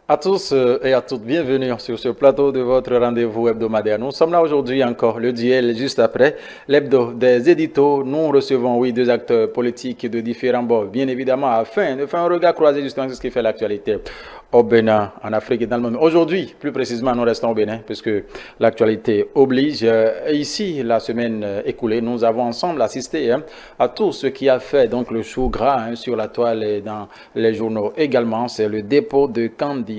À tous et à toutes, bienvenue sur ce plateau de votre rendez-vous hebdomadaire. Nous sommes là aujourd'hui encore, le duel juste après l'hebdo des éditos. Nous recevons, oui, deux acteurs politiques de différents bords, bien évidemment, afin de faire un regard croisé justement sur ce qui fait l'actualité au Bénin, en Afrique et dans le monde. Aujourd'hui, plus précisément, nous restons au Bénin, puisque l'actualité oblige. Ici, la semaine écoulée, nous avons ensemble assisté à tout ce qui a fait donc le chou gras sur la toile et dans les journaux également. C'est le dépôt de candidature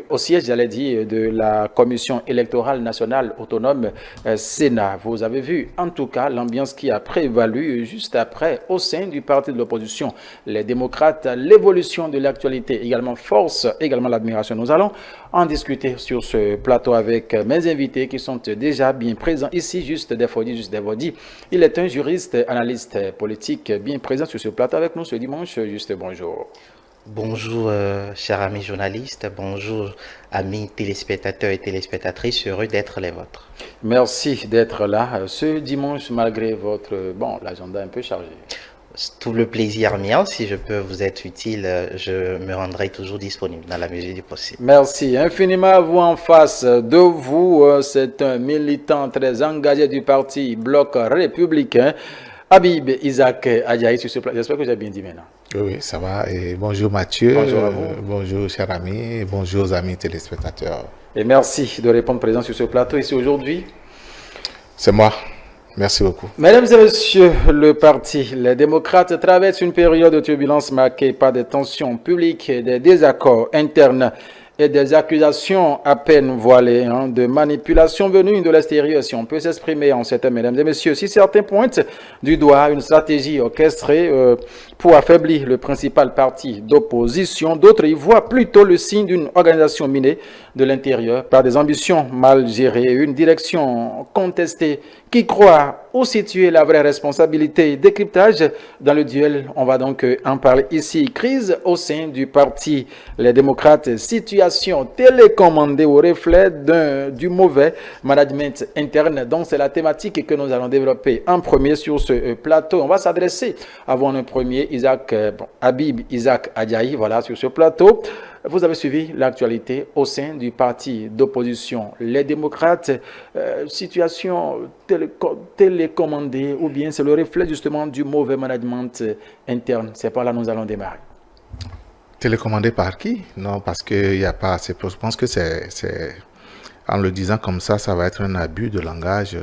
au siège, j'allais dire, de la Commission électorale nationale autonome Sénat. Vous avez vu, en tout cas, l'ambiance qui a prévalu juste après au sein du parti de l'opposition, les démocrates, l'évolution de l'actualité également force également l'admiration. Nous allons en discuter sur ce plateau avec mes invités qui sont déjà bien présents ici, juste Devodi. Il est un juriste, analyste politique bien présent sur ce plateau avec nous ce dimanche. Juste bonjour. Bonjour, chers amis journalistes, bonjour, amis téléspectateurs et téléspectatrices, heureux d'être les vôtres. Merci d'être là ce dimanche malgré votre, l'agenda un peu chargé. Tout le plaisir mien, si je peux vous être utile, je me rendrai toujours disponible dans la mesure du possible. Merci infiniment à vous. En face de vous, c'est un militant très engagé du parti Bloc républicain, Habib Isaac Adjaï sur ce plateau. J'espère que j'ai bien dit maintenant. Oui, ça va. Et bonjour Mathieu. Bonjour à vous. Bonjour chers amis. Bonjour aux amis téléspectateurs. Et merci de répondre présent sur ce plateau ici aujourd'hui. C'est moi. Merci beaucoup. Mesdames et messieurs, le parti, les démocrates traversent une période de turbulence marquée par des tensions publiques, des désaccords internes et des accusations à peine voilées de manipulation venues de l'extérieur, si on peut s'exprimer en ces termes, mesdames et messieurs. Si certains pointent du doigt une stratégie orchestrée pour affaiblir le principal parti d'opposition, d'autres y voient plutôt le signe d'une organisation minée de l'intérieur par des ambitions mal gérées, une direction contestée qui croit où situer la vraie responsabilité. Décryptage dans le duel, on va donc en parler ici. Crise au sein du parti Les Démocrates, situation télécommandée au reflet du mauvais management interne. Donc c'est la thématique que nous allons développer en premier sur ce plateau. On va s'adresser avant un premier Habib Isaac Adjaï, voilà, sur ce plateau. Vous avez suivi l'actualité au sein du parti d'opposition, les démocrates, situation télécommandée ou bien c'est le reflet justement du mauvais management interne. C'est par là que nous allons démarrer. Télécommandé par qui? Non, parce qu'il n'y a pas assez. Je pense que c'est en le disant comme ça va être un abus de langage,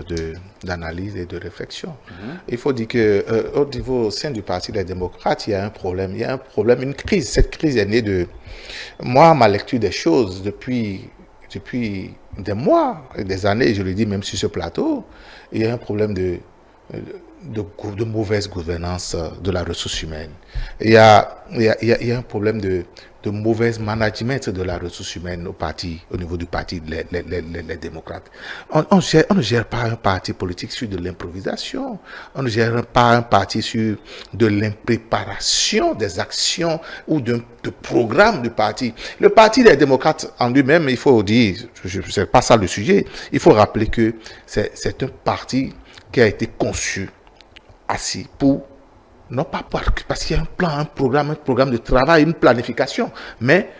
d'analyse et de réflexion. Il faut dire qu'au niveau, au sein du Parti des démocrates, il y a un problème. Il y a un problème, une crise. Cette crise est née de... Moi, ma lecture des choses depuis des mois, des années, je le dis même sur ce plateau, il y a un problème de mauvaise gouvernance de la ressource humaine. Il y a un problème de mauvaise management de la ressource humaine au niveau du parti les démocrates. On ne gère pas un parti politique sur de l'improvisation. On ne gère pas un parti sur de l'impréparation des actions ou de programmes du parti. Le parti des démocrates en lui-même, il faut dire, c'est pas ça le sujet, il faut rappeler que c'est un parti qui a été conçu, assis pour, non pas parce qu'il y a un plan, un programme de travail, une planification, mais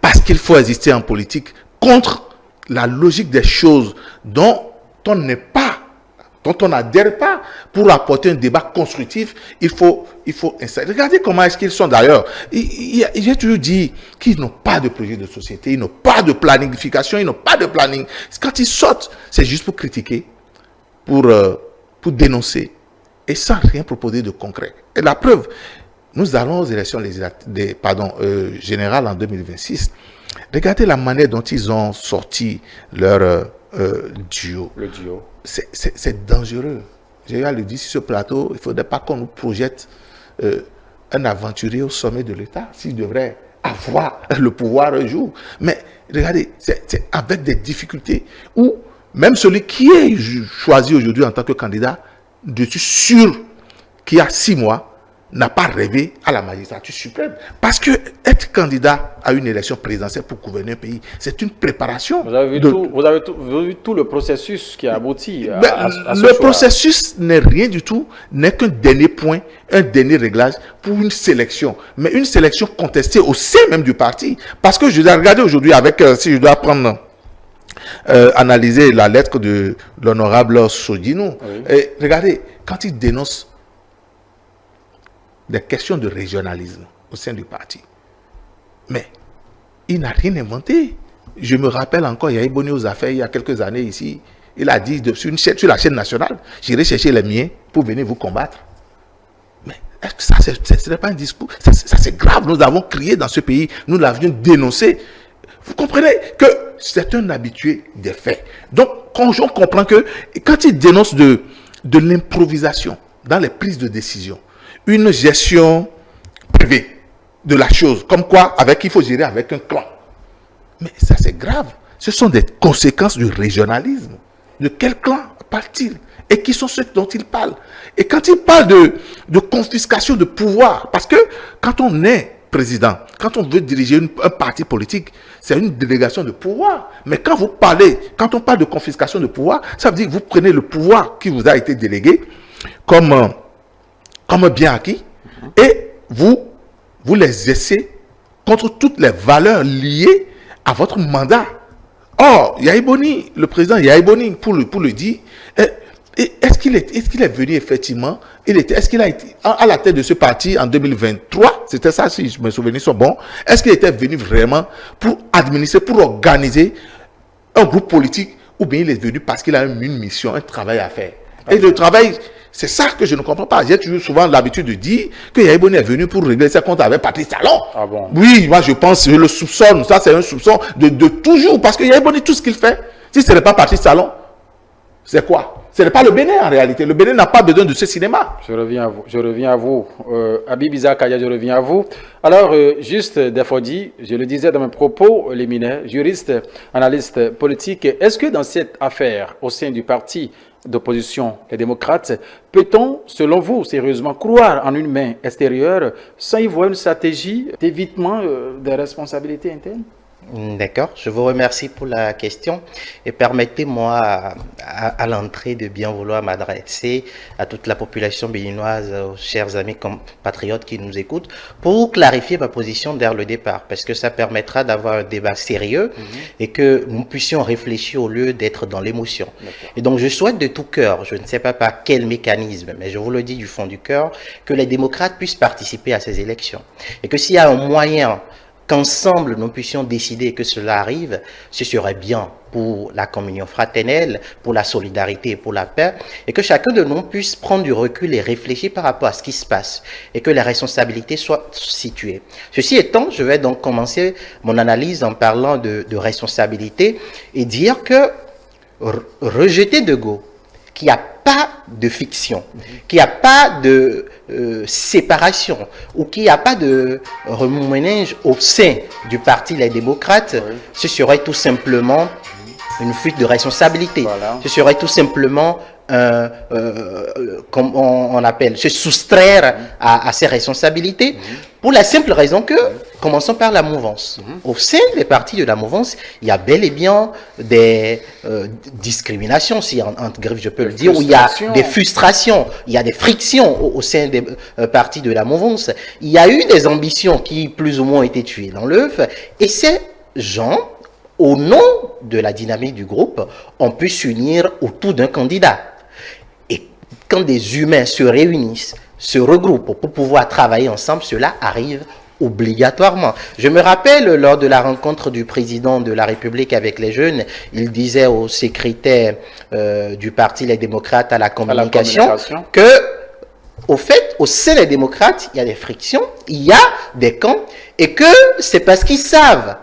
parce qu'il faut exister en politique contre la logique des choses dont on n'adhère pas. Pour apporter un débat constructif, il faut installer. Regardez comment est-ce qu'ils sont d'ailleurs. J'ai toujours dit qu'ils n'ont pas de projet de société, ils n'ont pas de planification, ils n'ont pas de planning. Quand ils sortent, c'est juste pour critiquer, pour dénoncer, et sans rien proposer de concret. Et la preuve, nous allons aux élections générales en 2026. Regardez la manière dont ils ont sorti leur duo. Le duo. C'est dangereux. J'ai à le dire sur ce plateau, il ne faudrait pas qu'on nous projette un aventurier au sommet de l'État, s'il devrait avoir le pouvoir un jour. Mais regardez, c'est avec des difficultés où même celui qui est choisi aujourd'hui en tant que candidat, je suis sûr qu'il y a 6 mois, n'a pas rêvé à la magistrature suprême. Parce que être candidat à une élection présidentielle pour gouverner un pays. C'est une préparation. Vous avez vu tout le processus qui a abouti à ce le choix. processus n'est rien du tout, n'est qu'un dernier point, un dernier réglage pour une sélection. Mais une sélection contestée au sein même du parti. Parce que je dois regarder aujourd'hui avec, si je dois prendre... analyser la lettre de l'honorable Sodino. Oui. Regardez, quand il dénonce des questions de régionalisme au sein du parti, mais il n'a rien inventé. Je me rappelle encore, il y a Ebony aux affaires il y a quelques années ici, il a dit sur la chaîne nationale, j'irai chercher les miens pour venir vous combattre. Mais est-ce que ça, ce n'est pas un discours? Ça c'est grave, nous avons crié dans ce pays, nous l'avions dénoncé. Vous comprenez que c'est un habitué des faits. Donc, quand on comprend que quand il dénonce de l'improvisation dans les prises de décision, une gestion privée de la chose, comme quoi il faut gérer avec un clan. Mais ça, c'est grave. Ce sont des conséquences du régionalisme. De quel clan parle-t-il? Et qui sont ceux dont il parle? Et quand il parle de confiscation de pouvoir, parce que quand on est président, quand on veut diriger un parti politique, c'est une délégation de pouvoir. Mais quand on parle de confiscation de pouvoir, ça veut dire que vous prenez le pouvoir qui vous a été délégué comme bien acquis et vous les exercez contre toutes les valeurs liées à votre mandat. Or, Yaïboni, le président Yaïboni, pour le dire, est-ce qu'il est venu effectivement, est-ce qu'il a été à la tête de ce parti en 2023, c'était ça si mes souvenirs sont bons, est-ce qu'il était venu vraiment pour administrer, pour organiser un groupe politique, ou bien il est venu parce qu'il a une mission, un travail à faire? Et le travail, c'est ça que je ne comprends pas. J'ai toujours souvent l'habitude de dire que Yaïboni est venu pour régler ses comptes avec Patrice Talon. Ah bon? Oui, moi je pense, je le soupçonne, ça c'est un soupçon de toujours, parce que Yaïboni, tout ce qu'il fait, si ce n'est pas Patrice Talon, c'est quoi? Ce n'est pas le Bénin en réalité. Le Bénin n'a pas besoin de ce cinéma. Je reviens à vous. Habib Isaac Kaya, je reviens à vous. Alors, juste Defodi, je le disais dans mes propos liminaires, juriste, analyste politique, est-ce que dans cette affaire, au sein du parti d'opposition, les démocrates, peut-on, selon vous, sérieusement croire en une main extérieure sans y voir une stratégie d'évitement des responsabilités internes? D'accord, je vous remercie pour la question et permettez-moi à l'entrée de bien vouloir m'adresser à toute la population béninoise, aux chers amis compatriotes qui nous écoutent, pour clarifier ma position dès le départ, parce que ça permettra d'avoir un débat sérieux et que nous puissions réfléchir au lieu d'être dans l'émotion. Et donc je souhaite de tout cœur, je ne sais pas par quel mécanisme, mais je vous le dis du fond du cœur, que les démocrates puissent participer à ces élections. Et que s'il y a un moyen qu'ensemble nous puissions décider que cela arrive, ce serait bien pour la communion fraternelle, pour la solidarité et pour la paix, et que chacun de nous puisse prendre du recul et réfléchir par rapport à ce qui se passe, et que les responsabilités soient situées. Ceci étant, je vais donc commencer mon analyse en parlant de responsabilité et dire que rejeter de go, qu'il n'y a pas de fiction, qu'il n'y a pas de séparation ou qu'il n'y a pas de remue-ménage au sein du parti Les Démocrates, ce serait tout simplement une fuite de responsabilité. Voilà. Ce serait tout simplement comme on appelle, se soustraire à ses responsabilités, pour la simple raison que, commençons par la mouvance. Au sein des partis de la mouvance, il y a bel et bien des discriminations, si entre griffes je peux le dire, où il y a des frustrations, il y a des frictions au sein des partis de la mouvance. Il y a eu des ambitions qui plus ou moins ont été tuées dans l'œuf, et ces gens, au nom de la dynamique du groupe, ont pu s'unir autour d'un candidat. Et quand des humains se réunissent, se regroupent pour pouvoir travailler ensemble, cela arrive obligatoirement. Je me rappelle, lors de la rencontre du président de la République avec les jeunes, il disait au secrétaire du parti Les Démocrates à la communication que, au fait, au sein des démocrates, il y a des frictions, il y a des camps, et que c'est parce qu'ils savent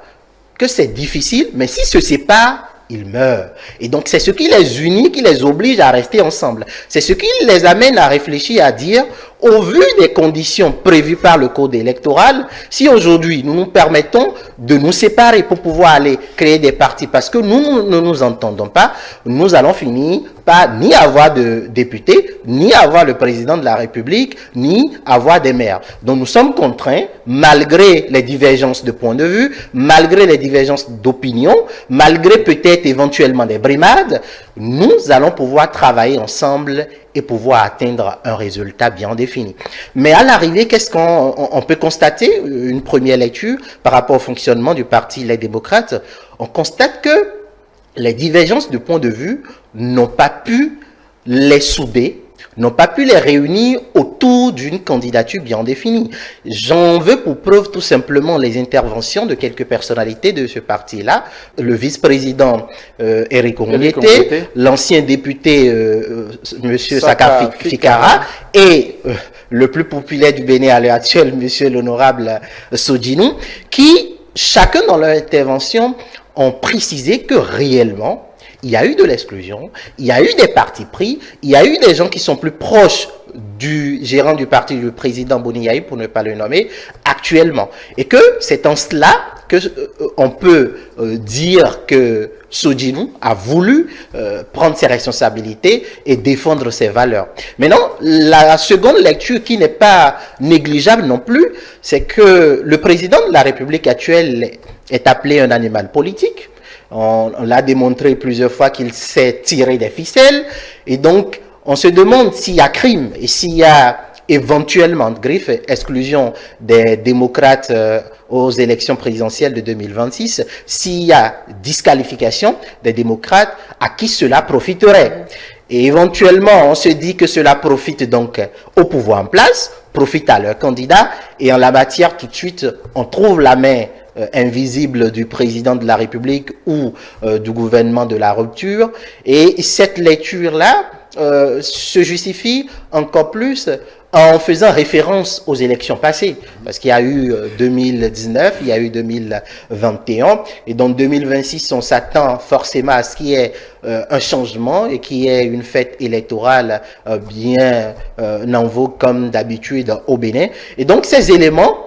que c'est difficile, mais s'ils se séparent, ils meurent. Et donc, c'est ce qui les unit, qui les oblige à rester ensemble. C'est ce qui les amène à réfléchir, à dire, au vu des conditions prévues par le code électoral, si aujourd'hui nous nous permettons de nous séparer pour pouvoir aller créer des partis parce que nous ne nous entendons pas, nous allons finir par ni avoir de députés, ni avoir le président de la République, ni avoir des maires. Donc nous sommes contraints, malgré les divergences de points de vue, malgré les divergences d'opinion, malgré peut-être éventuellement des brimades, nous allons pouvoir travailler ensemble et pouvoir atteindre un résultat bien défini. Mais à l'arrivée, qu'est-ce qu'on peut constater? Une première lecture par rapport au fonctionnement du Parti Les Démocrates, on constate que les divergences de points de vue n'ont pas pu les souder, n'ont pas pu les réunir autour d'une candidature bien définie. J'en veux pour preuve tout simplement les interventions de quelques personnalités de ce parti-là, le vice-président Éric Ongete, l'ancien député M. Saka Fikara et le plus populaire du Bénin à l'heure actuelle, M. l'honorable Sodjinou, qui, chacun dans leur intervention, ont précisé que réellement, il y a eu de l'exclusion, il y a eu des partis pris, il y a eu des gens qui sont plus proches du gérant du parti, du président Boniaï, pour ne pas le nommer, actuellement. Et que c'est en cela que on peut dire que Sodjinou a voulu prendre ses responsabilités et défendre ses valeurs. Maintenant, la seconde lecture qui n'est pas négligeable non plus, c'est que le président de la République actuelle est appelé un animal politique. On l'a démontré plusieurs fois qu'il sait tirer des ficelles. Et donc, on se demande s'il y a crime et s'il y a éventuellement de griffe, exclusion des démocrates aux élections présidentielles de 2026, s'il y a disqualification des démocrates, à qui cela profiterait. Et éventuellement, on se dit que cela profite donc au pouvoir en place, profite à leur candidat, et en la matière, tout de suite, on trouve la main invisible du président de la République ou du gouvernement de la rupture. Et cette lecture-là se justifie encore plus en faisant référence aux élections passées. Parce qu'il y a eu 2019, il y a eu 2021, et donc 2026, on s'attend forcément à ce qu'il y ait un changement et qu'il y ait une fête électorale bien en vogue comme d'habitude au Bénin. Et donc ces éléments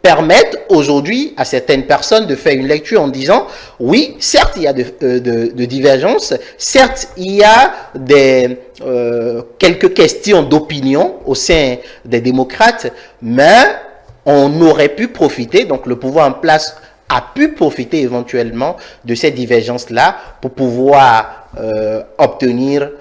permettent aujourd'hui à certaines personnes de faire une lecture en disant oui, certes il y a de divergences, certes il y a quelques questions d'opinion au sein des démocrates, mais on aurait pu profiter, donc le pouvoir en place a pu profiter éventuellement de ces divergences-là pour pouvoir obtenir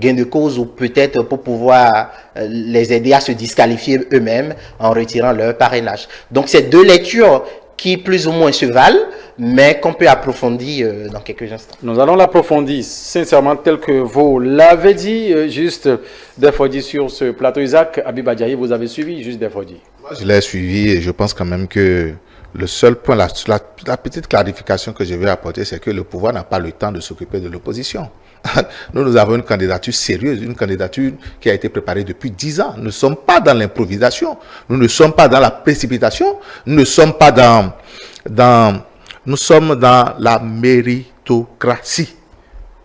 gain de cause ou peut-être pour pouvoir les aider à se disqualifier eux-mêmes en retirant leur parrainage. Donc, c'est deux lectures qui plus ou moins se valent, mais qu'on peut approfondir dans quelques instants. Nous allons l'approfondir sincèrement tel que vous l'avez dit, juste des fois dit sur ce plateau. Isaac Habiba Diaye, vous avez suivi juste des fois dit. Je l'ai suivi et je pense quand même que le seul point, la petite clarification que je vais apporter, c'est que le pouvoir n'a pas le temps de s'occuper de l'opposition. Nous avons une candidature sérieuse, une candidature qui a été préparée depuis 10 ans. Nous ne sommes pas dans l'improvisation, nous ne sommes pas dans la précipitation, nous ne sommes pas nous sommes dans la méritocratie.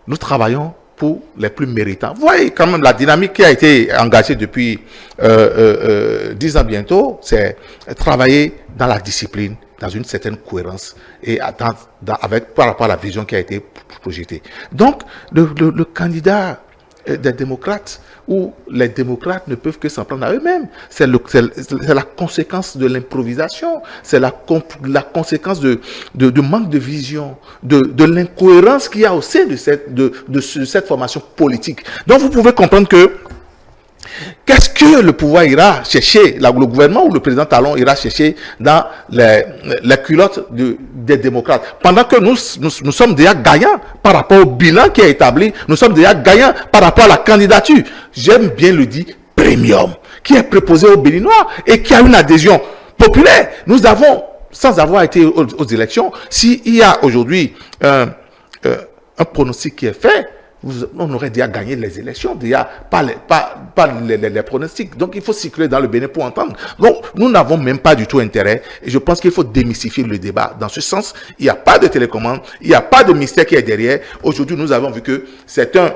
Nous travaillons pour les plus méritants. Vous voyez quand même la dynamique qui a été engagée depuis 10 ans bientôt, c'est travailler dans la discipline, dans une certaine cohérence et par rapport à la vision qui a été projetée. Donc, le candidat des démocrates ou les démocrates ne peuvent que s'en prendre à eux-mêmes. C'est la conséquence de l'improvisation, c'est la conséquence de manque de vision, de l'incohérence qu'il y a au sein de cette formation politique. Donc, vous pouvez comprendre que qu'est-ce que le pouvoir ira chercher, le gouvernement ou le président Talon ira chercher dans les culottes des démocrates. Pendant que nous sommes déjà gagnants par rapport au bilan qui est établi, nous sommes déjà gagnants par rapport à la candidature, j'aime bien le dire, premium, qui est proposé aux Béninois et qui a une adhésion populaire. Nous avons, sans avoir été aux élections, s'il y a aujourd'hui un pronostic qui est fait, on aurait déjà gagné les élections, déjà pas les pronostics. Donc il faut circuler dans le Bénin pour entendre. Donc nous n'avons même pas du tout intérêt. Et je pense qu'il faut démystifier le débat. Dans ce sens, il n'y a pas de télécommande, il n'y a pas de mystère qui est derrière. Aujourd'hui, nous avons vu que c'est un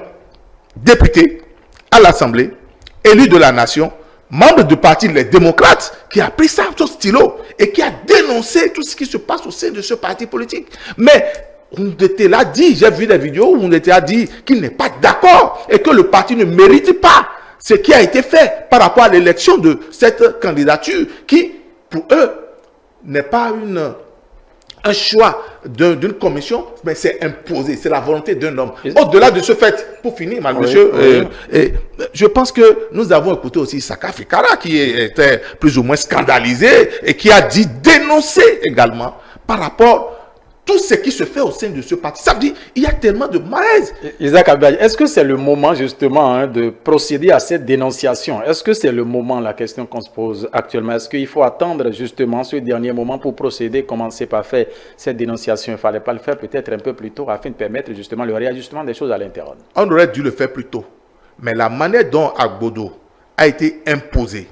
député à l'Assemblée, élu de la nation, membre du parti Les Démocrates, qui a pris ça au stylo et qui a dénoncé tout ce qui se passe au sein de ce parti politique. Mais on était là dit, j'ai vu des vidéos où on était là dit qu'il n'est pas d'accord et que le parti ne mérite pas ce qui a été fait par rapport à l'élection de cette candidature qui, pour eux, n'est pas un choix d'une commission, mais c'est imposé, c'est la volonté d'un homme. Au-delà de ce fait, pour finir, monsieur, je pense que nous avons écouté aussi Saka Fikara qui était plus ou moins scandalisé et qui a dit dénoncer également par rapport tout ce qui se fait au sein de ce parti. Ça veut dire qu'il y a tellement de malaise. Isaac Abdel, est-ce que c'est le moment justement de procéder à cette dénonciation? Est-ce que c'est le moment, la question qu'on se pose actuellement? Est-ce qu'il faut attendre justement ce dernier moment pour procéder, commencer par faire cette dénonciation? Il ne fallait pas le faire peut-être un peu plus tôt afin de permettre justement le réajustement des choses à l'intérieur. On aurait dû le faire plus tôt. Mais la manière dont Agbodo a été imposé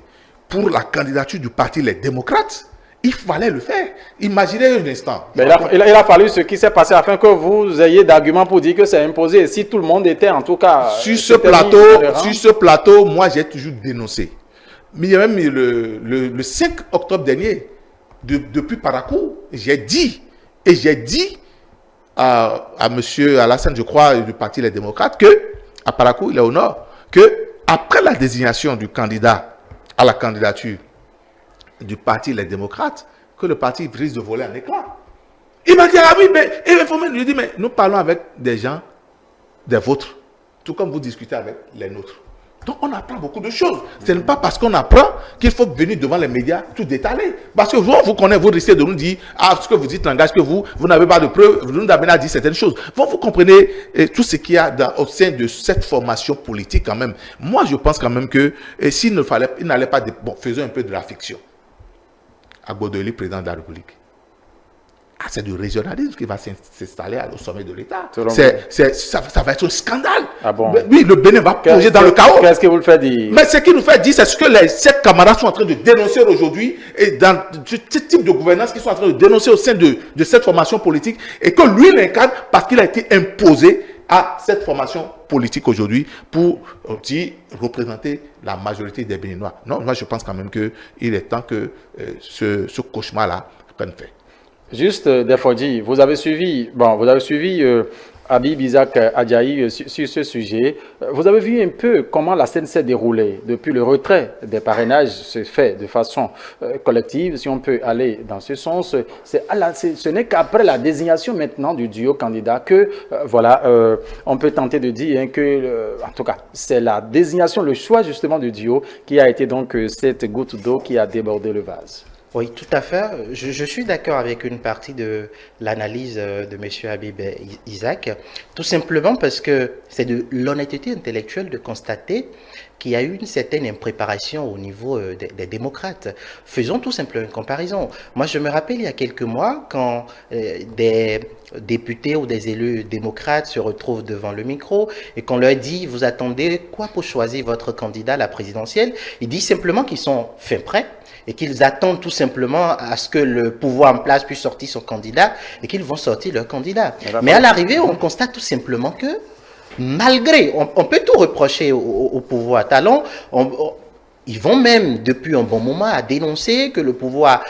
pour la candidature du parti Les Démocrates, il fallait le faire. Imaginez un instant. Mais il a fallu ce qui s'est passé afin que vous ayez d'arguments pour dire que c'est imposé. Si tout le monde était en tout cas... Sur ce plateau, moi j'ai toujours dénoncé. Mais il y a même le 5 octobre dernier, depuis Parakou, j'ai dit à M. Alassane, je crois, du parti Les Démocrates, que à Parakou, il est au nord, que après la désignation du candidat à la candidature du parti Les Démocrates, que le parti risque de voler en éclat. Il m'a dit, ah oui, mais il faut me dire, mais nous parlons avec des gens, des vôtres, tout comme vous discutez avec les nôtres. Donc on apprend beaucoup de choses. Ce n'est pas parce qu'on apprend qu'il faut venir devant les médias tout détailler. Parce que vous connaissez, vous risquez de nous dire, ah, ce que vous dites, langage que vous n'avez pas de preuves, vous nous avez dit certaines choses. Vous comprenez tout ce qu'il y a au sein de cette formation politique quand même. Moi, je pense quand même que s'il n'allait pas, bon, faisons un peu de la fiction. Agbodo, président de la République. Ah, c'est du régionalisme qui va s'installer au sommet de l'État. Ça va être un scandale. Ah bon? Oui, le Bénin va plonger dans le chaos. Qu'est-ce qui vous le fait dire? Mais ce qui nous fait dire, c'est ce que ces camarades sont en train de dénoncer aujourd'hui et dans ce type de gouvernance qu'ils sont en train de dénoncer au sein de cette formation politique et que lui l'incarne parce qu'il a été imposé à cette formation politique aujourd'hui pour représenter la majorité des Béninois. Non, moi je pense quand même qu'il est temps que ce cauchemar-là prenne fin. Juste, Defodji, vous avez suivi Habib Isaac Adjaï sur ce sujet. Vous avez vu un peu comment la scène s'est déroulée depuis le retrait des parrainages se fait de façon collective, si on peut aller dans ce sens. Ce n'est qu'après la désignation maintenant du duo candidat que, on peut tenter de dire que, en tout cas, c'est la désignation, le choix justement du duo qui a été donc cette goutte d'eau qui a débordé le vase. Oui, tout à fait. Je suis d'accord avec une partie de l'analyse de M. Habib Isaac, tout simplement parce que c'est de l'honnêteté intellectuelle de constater qu'il y a eu une certaine impréparation au niveau des démocrates. Faisons tout simplement une comparaison. Moi, je me rappelle il y a quelques mois, quand des députés ou des élus démocrates se retrouvent devant le micro et qu'on leur dit « Vous attendez quoi pour choisir votre candidat à la présidentielle ?» Ils disent simplement qu'ils sont fin prêts et qu'ils attendent tout simplement à ce que le pouvoir en place puisse sortir son candidat et qu'ils vont sortir leur candidat. Mais à l'arrivée, on constate tout simplement que malgré, on peut tout reprocher au pouvoir talon, ils vont même, depuis un bon moment, à dénoncer que le pouvoir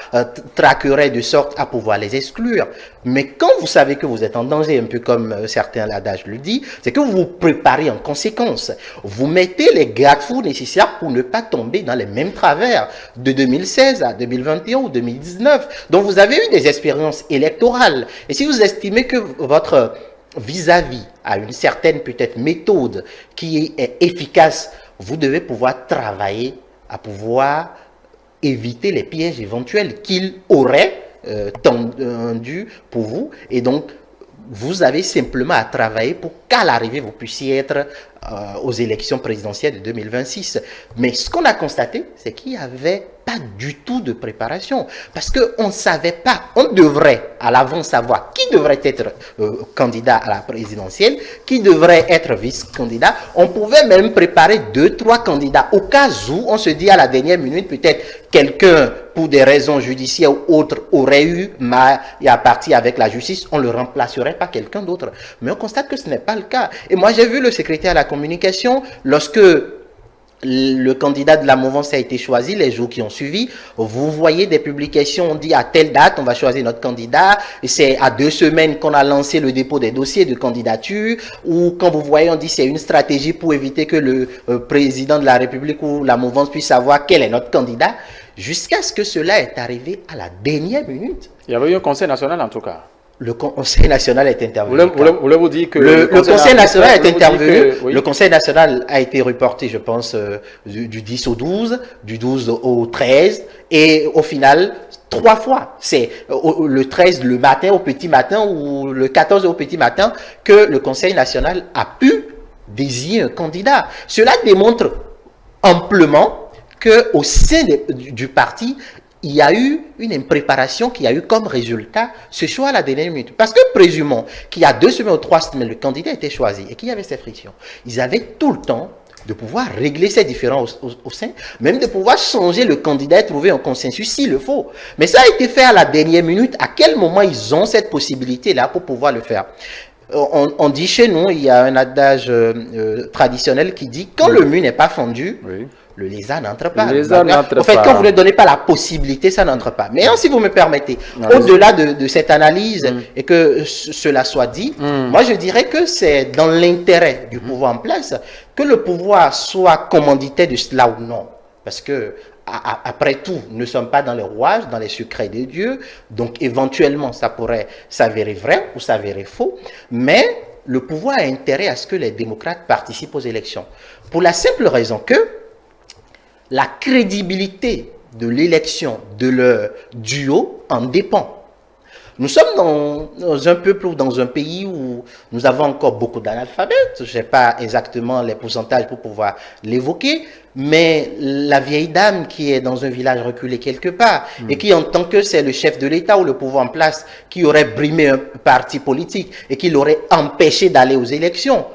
traquerait de sorte à pouvoir les exclure. Mais quand vous savez que vous êtes en danger, un peu comme certains l'adage le dit, c'est que vous vous préparez en conséquence. Vous mettez les garde-fous nécessaires pour ne pas tomber dans les mêmes travers de 2016 à 2021 ou 2019. Donc vous avez eu des expériences électorales. Et si vous estimez que votre vis-à-vis a une certaine peut-être méthode qui est efficace, vous devez pouvoir travailler à pouvoir éviter les pièges éventuels qu'il aurait tendus pour vous. Et donc, vous avez simplement à travailler pour qu'à l'arrivée, vous puissiez être aux élections présidentielles de 2026. Mais ce qu'on a constaté, c'est qu'il n'y avait pas du tout de préparation. Parce qu'on ne savait pas, on devrait à l'avance savoir qui devrait être candidat à la présidentielle, qui devrait être vice-candidat. On pouvait même préparer 2-3 candidats. Au cas où on se dit à la dernière minute, peut-être quelqu'un, pour des raisons judiciaires ou autres, aurait eu mal et à partir avec la justice, on le remplacerait par quelqu'un d'autre. Mais on constate que ce n'est pas le cas. Et moi, j'ai vu le secrétaire à la communication, lorsque le candidat de la mouvance a été choisi les jours qui ont suivi. Vous voyez des publications, on dit à telle date, on va choisir notre candidat. Et c'est à 2 semaines qu'on a lancé le dépôt des dossiers de candidature. Ou quand vous voyez, on dit c'est une stratégie pour éviter que le président de la République ou la mouvance puisse savoir quel est notre candidat. Jusqu'à ce que cela est arrivé à la dernière minute. Il y avait eu un conseil national en tout cas. Le Conseil national est intervenu. Voulez-vous dire que le Conseil national est intervenu. Oui. Le Conseil national a été reporté, je pense, du 10 au 12, du 12 au 13, et au final, 3 fois. C'est le 13 le matin, au petit matin, ou le 14 au petit matin, que le Conseil national a pu désigner un candidat. Cela démontre amplement qu'au sein du parti, il y a eu une impréparation qui a eu comme résultat ce choix à la dernière minute. Parce que présumons qu'il y a 2 semaines ou 3 semaines, le candidat était choisi et qu'il y avait ces frictions. Ils avaient tout le temps de pouvoir régler ces différends au sein, même de pouvoir changer le candidat et trouver un consensus s'il le faut. Mais ça a été fait à la dernière minute. À quel moment ils ont cette possibilité-là pour pouvoir le faire? On dit chez nous, il y a un adage traditionnel qui dit « Quand le mur n'est pas fendu, le lézard n'entre pas. » En fait, quand vous ne donnez pas la possibilité, ça n'entre pas. Mais si vous me permettez, au-delà de cette analyse et que cela soit dit, moi je dirais que c'est dans l'intérêt du pouvoir en place que le pouvoir soit commanditaire de cela ou non. Parce que après tout, nous ne sommes pas dans les rouages, dans les secrets de Dieu. Donc, éventuellement, ça pourrait s'avérer vrai ou s'avérer faux. Mais le pouvoir a intérêt à ce que les démocrates participent aux élections. Pour la simple raison que la crédibilité de l'élection de leur duo en dépend. Nous sommes dans un peuple ou dans un pays où nous avons encore beaucoup d'analphabètes. Je n'ai pas exactement les pourcentages pour pouvoir l'évoquer, mais la vieille dame qui est dans un village reculé quelque part et qui entend que c'est le chef de l'État ou le pouvoir en place qui aurait brimé un parti politique et qui l'aurait empêché d'aller aux élections,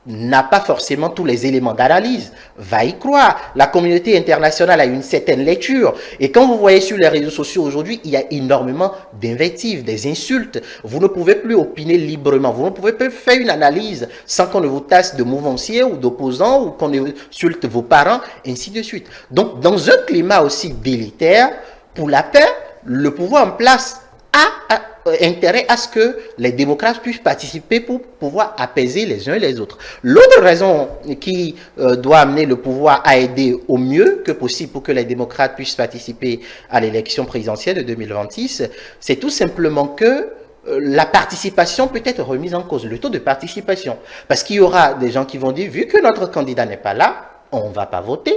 n'a pas forcément tous les éléments d'analyse, va y croire. La communauté internationale a une certaine lecture. Et quand vous voyez sur les réseaux sociaux aujourd'hui, il y a énormément d'invectives, des insultes. Vous ne pouvez plus opiner librement. Vous ne pouvez plus faire une analyse sans qu'on ne vous tasse de mouvanciers ou d'opposants ou qu'on insulte vos parents, ainsi de suite. Donc, dans un climat aussi délétère, pour la paix, le pouvoir en place a intérêt à ce que les démocrates puissent participer pour pouvoir apaiser les uns et les autres. L'autre raison qui doit amener le pouvoir à aider au mieux que possible pour que les démocrates puissent participer à l'élection présidentielle de 2026, c'est tout simplement que la participation peut être remise en cause, le taux de participation. Parce qu'il y aura des gens qui vont dire, vu que notre candidat n'est pas là, on ne va pas voter.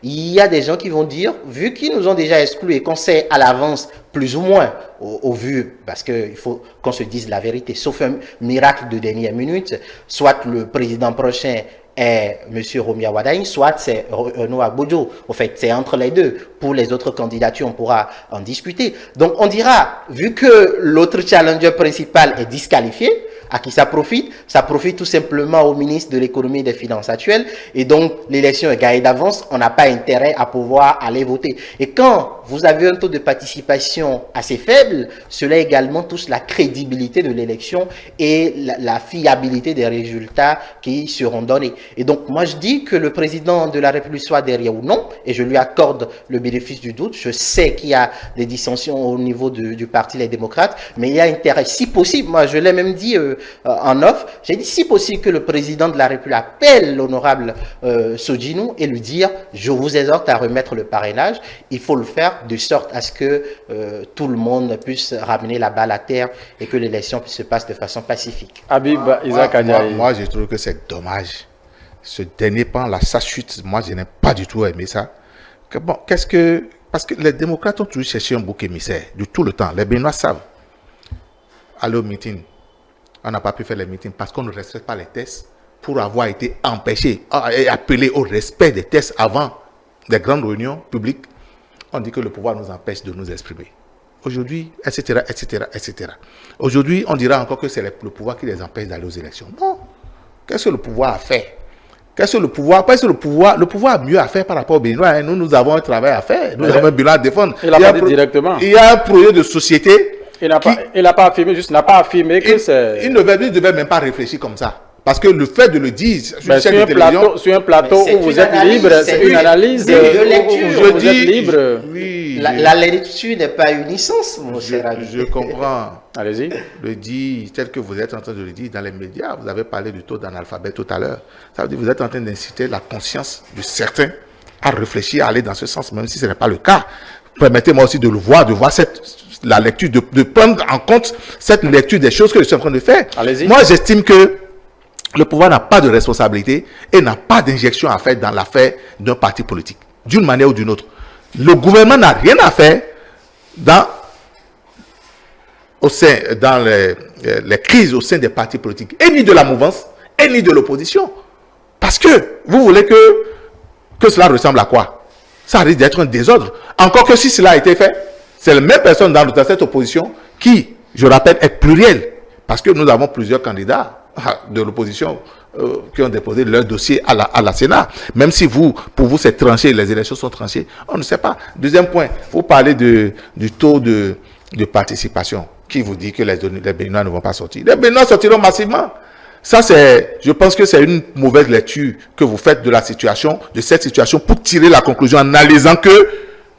Il y a des gens qui vont dire, vu qu'ils nous ont déjà exclus et qu'on sait à l'avance, plus ou moins, au vu, parce qu'il faut qu'on se dise la vérité, sauf un miracle de dernière minute, soit le président prochain est M. Romia Wadaï, soit c'est Noah Boudjo. En fait, c'est entre les deux. Pour les autres candidatures, on pourra en discuter. Donc, on dira, vu que l'autre challenger principal est disqualifié, à qui ça profite? Ça profite tout simplement au ministre de l'économie et des finances actuel. Et donc, l'élection est gagnée d'avance. On n'a pas intérêt à pouvoir aller voter. Et quand vous avez un taux de participation assez faible, cela également touche la crédibilité de l'élection et la fiabilité des résultats qui seront donnés. Et donc, moi, je dis que le président de la République soit derrière ou non, et je lui accorde le bénéfice du doute. Je sais qu'il y a des dissensions au niveau du parti Les Démocrates, mais il y a intérêt, si possible, moi, je l'ai même dit en off, j'ai dit si possible que le président de la République appelle l'honorable Sodjinou et lui dire je vous exhorte à remettre le parrainage. Il faut le faire de sorte à ce que tout le monde puisse ramener la balle à terre et que l'élection se passe de façon pacifique. Habib Isaac Adjaye. Moi, je trouve que c'est dommage. Ce dernier pan, là, sa chute, moi, je n'ai pas du tout aimé ça. Bon, parce que les démocrates ont toujours cherché un bouc émissaire, de tout le temps. Les Béninois savent. Aller au meeting. On n'a pas pu faire les meetings parce qu'on ne respecte pas les tests pour avoir été empêché et appelé au respect des tests avant des grandes réunions publiques. On dit que le pouvoir nous empêche de nous exprimer. Aujourd'hui, etc., etc., etc. Aujourd'hui, on dira encore que c'est le pouvoir qui les empêche d'aller aux élections. Non. Qu'est-ce que le pouvoir a fait? Qu'est-ce que le pouvoir? Parce que le pouvoir a mieux à faire par rapport aux Béninois. Nous avons un travail à faire. Nous avons un bilan à défendre. Il a pas dit directement. Il y a un projet de société. Il n'a pas affirmé que c'est... Il ne devait même pas réfléchir comme ça. Parce que le fait de le dire sur une Ben, chaîne de télévision... sur un plateau où vous êtes libre, c'est une analyse de lecture. où vous êtes libre. Oui, La lecture n'est pas une licence, mon cher ami. je comprends. Allez-y. Le dire tel que vous êtes en train de le dire dans les médias. Vous avez parlé du taux d'analphabète tout à l'heure. Ça veut dire que vous êtes en train d'inciter la conscience de certains à réfléchir, à aller dans ce sens, même si ce n'est pas le cas. Permettez-moi aussi de le voir, de voir la lecture, de prendre en compte cette lecture des choses que je suis en train de faire. Allez-y. Moi, j'estime que le pouvoir n'a pas de responsabilité et n'a pas d'injection à faire dans l'affaire d'un parti politique, d'une manière ou d'une autre. Le gouvernement n'a rien à faire dans les crises au sein des partis politiques, et ni de la mouvance, et ni de l'opposition. Parce que vous voulez que cela ressemble à quoi? Ça risque d'être un désordre. Encore que si cela a été fait, c'est la même personne dans cette opposition qui, je rappelle, est plurielle. Parce que nous avons plusieurs candidats de l'opposition qui ont déposé leur dossier à la Sénat. Même si pour vous, c'est tranché, les élections sont tranchées, on ne sait pas. Deuxième point, vous parlez du taux de participation. Qui vous dit que les Béninois ne vont pas sortir? Les Béninois sortiront massivement. Ça, je pense que c'est une mauvaise lecture que vous faites de cette situation pour tirer la conclusion en analysant que,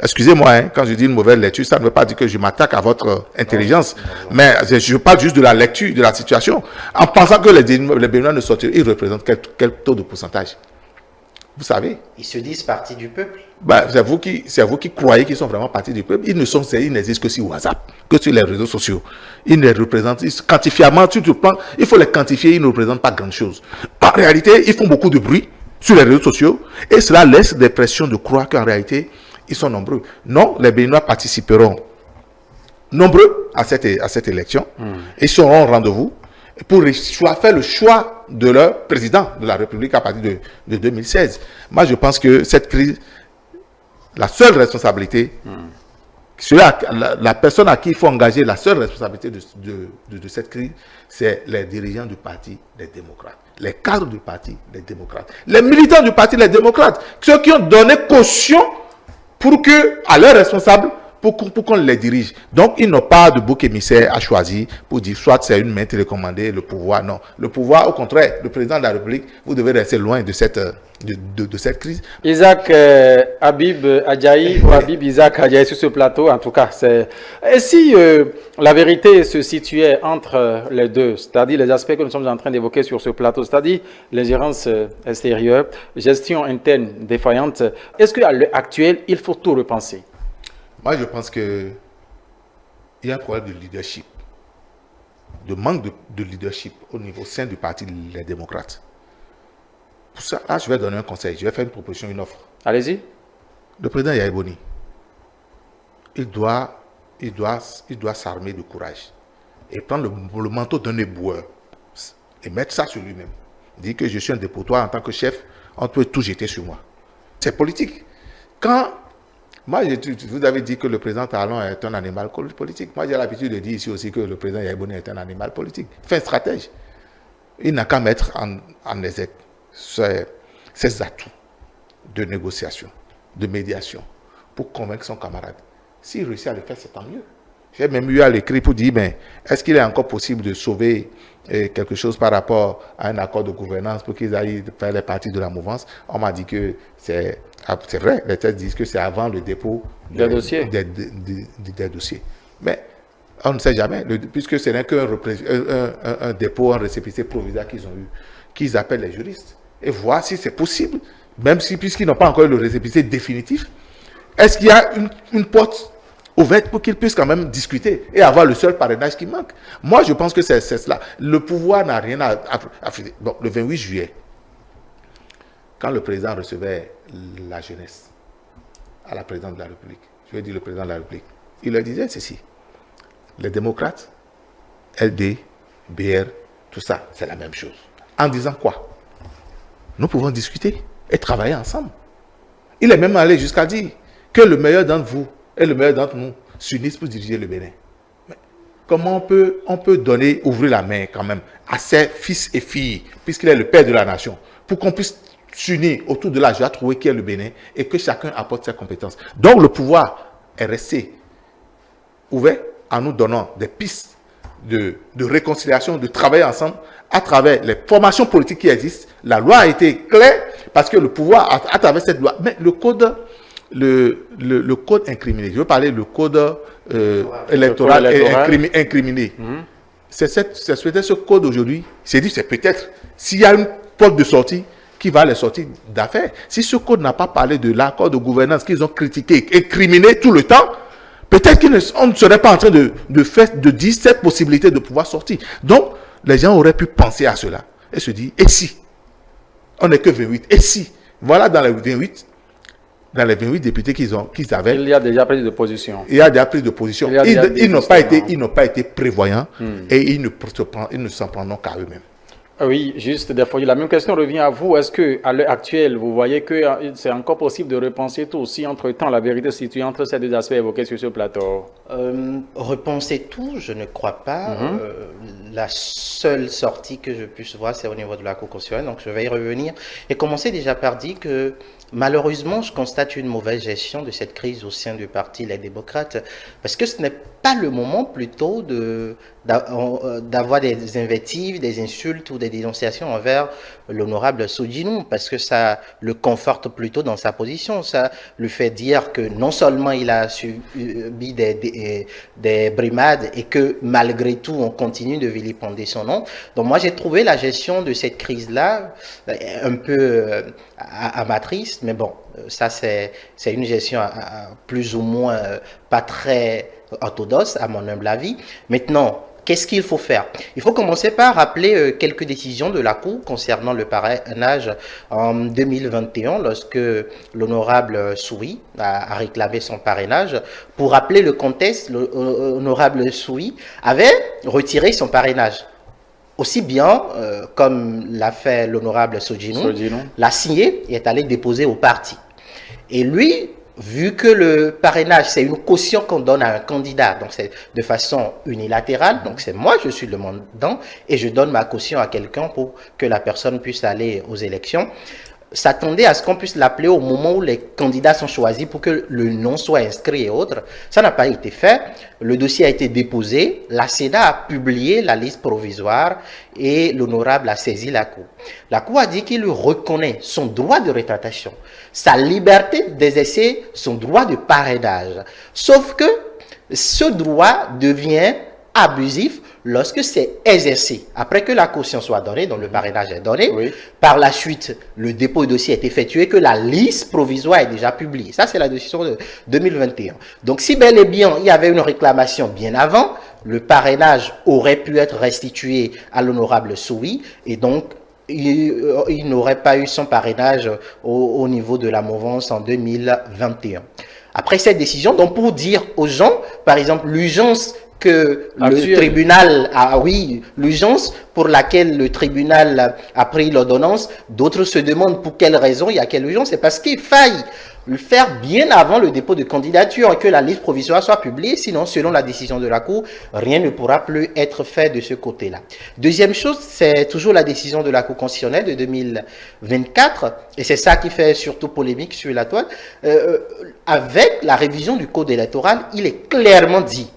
excusez-moi, hein, quand je dis une mauvaise lecture, ça ne veut pas dire que je m'attaque à votre intelligence, mais je parle juste de la lecture de la situation, en pensant que les Béninois ne sortiront, ils représentent quel taux de pourcentage? Vous savez? Ils se disent partie du peuple. Ben, c'est vous qui croyez qu'ils sont vraiment partie du peuple. Ils n'existent que sur WhatsApp, que sur les réseaux sociaux. Ils ne représentent, quantifiablement, il faut les quantifier, ils ne représentent pas grand-chose. En réalité, ils font beaucoup de bruit sur les réseaux sociaux et cela laisse des pressions de croire qu'en réalité, ils sont nombreux. Non, les Béninois participeront nombreux à cette élection. Ils seront au rendez-vous pour faire le choix de leur président de la République à partir de 2016. Moi, je pense que cette crise, la seule responsabilité, la personne à qui il faut engager la seule responsabilité de cette crise, c'est les dirigeants du parti, les démocrates. Les cadres du parti, les démocrates. Les militants du parti, les démocrates. Ceux qui ont donné caution à leurs responsables, pour qu'on les dirige. Donc, ils n'ont pas de bouc émissaire à choisir pour dire soit c'est une main télécommandée, le pouvoir. Non. Le pouvoir, au contraire, le président de la République, vous devez rester loin de cette crise. Isaac Habib Adjaï ou Habib Isaac Adjaï sur ce plateau, en tout cas, et si la vérité se situait entre les deux, c'est-à-dire les aspects que nous sommes en train d'évoquer sur ce plateau, c'est-à-dire l'ingérence extérieure, gestion interne défaillante, est-ce qu'à l'heure actuelle, il faut tout repenser? Moi, je pense qu'il y a un problème de leadership, de manque de leadership au sein du parti Les Démocrates. Pour ça, là, je vais donner un conseil, je vais faire une proposition, une offre. Allez-y. Le président Yahya Boni, il doit s'armer de courage et prendre le manteau d'un éboueur et mettre ça sur lui-même. Dire que je suis un dépotoir en tant que chef, on peut tout jeter sur moi. C'est politique. Moi, vous avez dit que le président Talon est un animal politique. Moi, j'ai l'habitude de dire ici aussi que le président Yahya Boni est un animal politique. Fin stratège. Il n'a qu'à mettre en exergue ses atouts de négociation, de médiation, pour convaincre son camarade. S'il réussit à le faire, c'est tant mieux. J'ai même eu à l'écrit pour dire, mais est-ce qu'il est encore possible de sauver quelque chose par rapport à un accord de gouvernance pour qu'ils aillent faire les parties de la mouvance? On m'a dit que c'est vrai, les textes disent que c'est avant le dépôt des dossiers. Des dossiers. Mais on ne sait jamais, puisque ce n'est qu'un dépôt, un récépissé provisoire qu'ils ont eu, qu'ils appellent les juristes, et voir si c'est possible, même si, puisqu'ils n'ont pas encore eu le récépissé définitif, est-ce qu'il y a une porte ouverte pour qu'ils puissent quand même discuter et avoir le seul parrainage qui manque? Moi, je pense que c'est cela. Le pouvoir n'a rien à faire. Bon, le 28 juillet, quand le président recevait la jeunesse à la présidente de la République, je vais dire le président de la République, il leur disait ceci: les démocrates, LD, BR, tout ça, c'est la même chose. En disant quoi? Nous pouvons discuter et travailler ensemble. Il est même allé jusqu'à dire que le meilleur d'entre vous et le meilleur d'entre nous s'unissent pour diriger le Bénin. Mais comment on peut ouvrir la main quand même à ses fils et filles, puisqu'il est le père de la nation, pour qu'on puisse s'unir autour de la joie trouvée qui est le Bénin et que chacun apporte ses compétences. Donc le pouvoir est resté ouvert en nous donnant des pistes de réconciliation, de travailler ensemble à travers les formations politiques qui existent. La loi a été claire parce que le pouvoir, à travers cette loi, mais le code incriminé, je veux parler du code électoral incriminé. C'est ce code aujourd'hui, c'est peut-être, s'il y a une porte de sortie, qui va les sortir d'affaires. Si ce code n'a pas parlé de l'accord de gouvernance qu'ils ont critiqué, incriminé tout le temps, peut-être qu'on ne serait pas en train de dire cette possibilité de pouvoir sortir. Donc, les gens auraient pu penser à cela et se dire, et si on n'est que 28, et si, voilà dans les 28 députés qu'ils avaient. Il y a déjà pris de position. Il y a déjà pris de position. Ils n'ont pas été prévoyants et ils ne s'en prendront qu'à eux-mêmes. Oui, juste des fois, la même question revient à vous. Est-ce qu'à l'heure actuelle, vous voyez que c'est encore possible de repenser tout si entre-temps la vérité se situe entre ces deux aspects évoqués sur ce plateau? Repenser tout, je ne crois pas. La seule sortie que je puisse voir, c'est au niveau de la Cour constitutionnelle. Donc, je vais y revenir. Et commencer déjà par dire que malheureusement, je constate une mauvaise gestion de cette crise au sein du parti Les Démocrates, parce que ce n'est pas le moment plutôt d'avoir des invectives, des insultes ou des dénonciations envers l'honorable Sodjinou, parce que ça le conforte plutôt dans sa position. Ça lui fait dire que non seulement il a subi des brimades et que malgré tout, on continue de vilipender son nom. Donc moi, j'ai trouvé la gestion de cette crise-là un peu amatrice, mais bon, ça c'est une gestion plus ou moins pas très orthodoxe à mon humble avis. Maintenant, qu'est-ce qu'il faut faire? Il faut commencer par rappeler quelques décisions de la Cour concernant le parrainage en 2021 lorsque l'honorable Soui a réclamé son parrainage. Pour rappeler le contexte, l'honorable Soui avait retiré son parrainage. Aussi bien, comme l'a fait l'honorable Sodjinou, l'a signé et est allé déposer au parti. Et lui, vu que le parrainage, c'est une caution qu'on donne à un candidat, donc c'est de façon unilatérale, donc c'est moi, je suis le demandant, et je donne ma caution à quelqu'un pour que la personne puisse aller aux élections, s'attendait à ce qu'on puisse l'appeler au moment où les candidats sont choisis pour que le nom soit inscrit et autres. Ça n'a pas été fait. Le dossier a été déposé. La Sénat a publié la liste provisoire et l'honorable a saisi la Cour. La Cour a dit qu'il reconnaît son droit de rétractation, sa liberté d'exercer son droit de parrainage. Sauf que ce droit devient abusif lorsque c'est exercé. Après que la caution soit donnée, donc le parrainage est donné, par la suite, le dépôt de dossier est effectué, que la liste provisoire est déjà publiée. Ça, c'est la décision de 2021. Donc, si bel et bien il y avait une réclamation bien avant, le parrainage aurait pu être restitué à l'honorable Soui et donc il n'aurait pas eu son parrainage au niveau de la mouvance en 2021. Après cette décision, donc pour dire aux gens, par exemple, l'urgence que le tribunal l'urgence pour laquelle le tribunal a pris l'ordonnance, d'autres se demandent pour quelle raison il y a quelle urgence, c'est parce qu'il faille le faire bien avant le dépôt de candidature et que la liste provisoire soit publiée, sinon, selon la décision de la Cour, rien ne pourra plus être fait de ce côté-là. Deuxième chose, c'est toujours la décision de la Cour constitutionnelle de 2024, et c'est ça qui fait surtout polémique sur la toile. Avec la révision du code électoral, il est clairement dit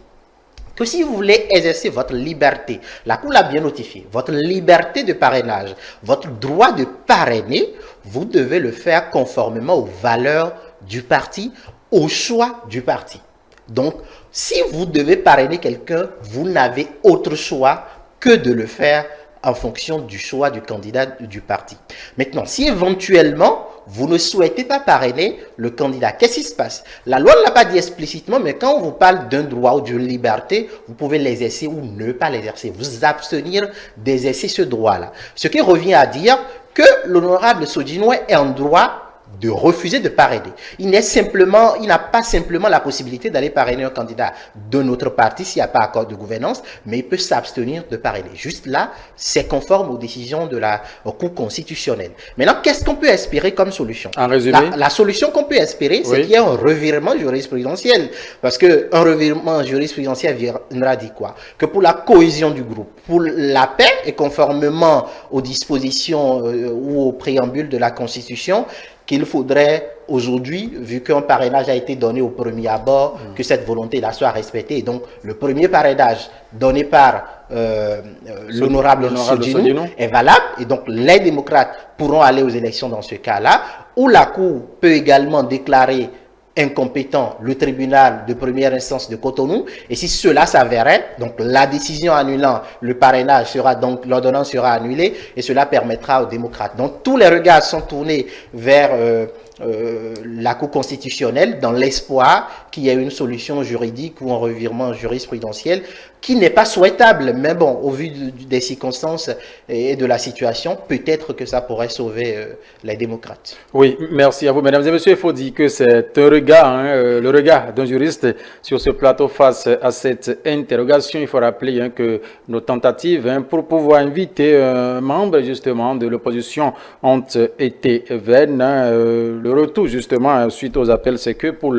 que si vous voulez exercer votre liberté, la Cour l'a bien notifié, votre liberté de parrainage, votre droit de parrainer, vous devez le faire conformément aux valeurs du parti, au choix du parti. Donc, si vous devez parrainer quelqu'un, vous n'avez autre choix que de le faire en fonction du choix du candidat du parti. Maintenant, si éventuellement, vous ne souhaitez pas parrainer le candidat, qu'est-ce qui se passe? La loi ne l'a pas dit explicitement, mais quand on vous parle d'un droit ou d'une liberté, vous pouvez l'exercer ou ne pas l'exercer, vous abstenir d'exercer ce droit-là. Ce qui revient à dire que l'honorable Sodjinou est en droit de refuser de parrainer. Il n'a pas simplement la possibilité d'aller parrainer un candidat de notre parti s'il n'y a pas accord de gouvernance, mais il peut s'abstenir de parrainer. Juste là, c'est conforme aux décisions de la Cour constitutionnelle. Maintenant, qu'est-ce qu'on peut espérer comme solution? En résumé, la solution qu'on peut espérer, c'est qu'il y ait un revirement jurisprudentiel. Parce qu'un revirement jurisprudentiel viendra dire quoi? Que pour la cohésion du groupe, pour la paix et conformément aux dispositions ou au préambule de la Constitution, qu'il faudrait aujourd'hui, vu qu'un parrainage a été donné au premier abord, que cette volonté-là soit respectée. Et donc, le premier parrainage donné par l'honorable Sodinou est valable. Et donc, les démocrates pourront aller aux élections dans ce cas-là, où la Cour peut également déclarer incompétent le tribunal de première instance de Cotonou, et si cela s'avérait, donc la décision annulant le parrainage sera donc, l'ordonnance sera annulée, et cela permettra aux démocrates. Donc tous les regards sont tournés vers la Cour constitutionnelle dans l'espoir qu'il y ait une solution juridique ou un revirement jurisprudentiel qui n'est pas souhaitable, mais bon, au vu des circonstances et de la situation, peut-être que ça pourrait sauver les démocrates. Oui, merci à vous, mesdames et messieurs. Il faut dire que c'est un regard, le regard d'un juriste sur ce plateau face à cette interrogation. Il faut rappeler que nos tentatives pour pouvoir inviter un membre justement de l'opposition ont été vaines. Le retour justement suite aux appels, c'est que pour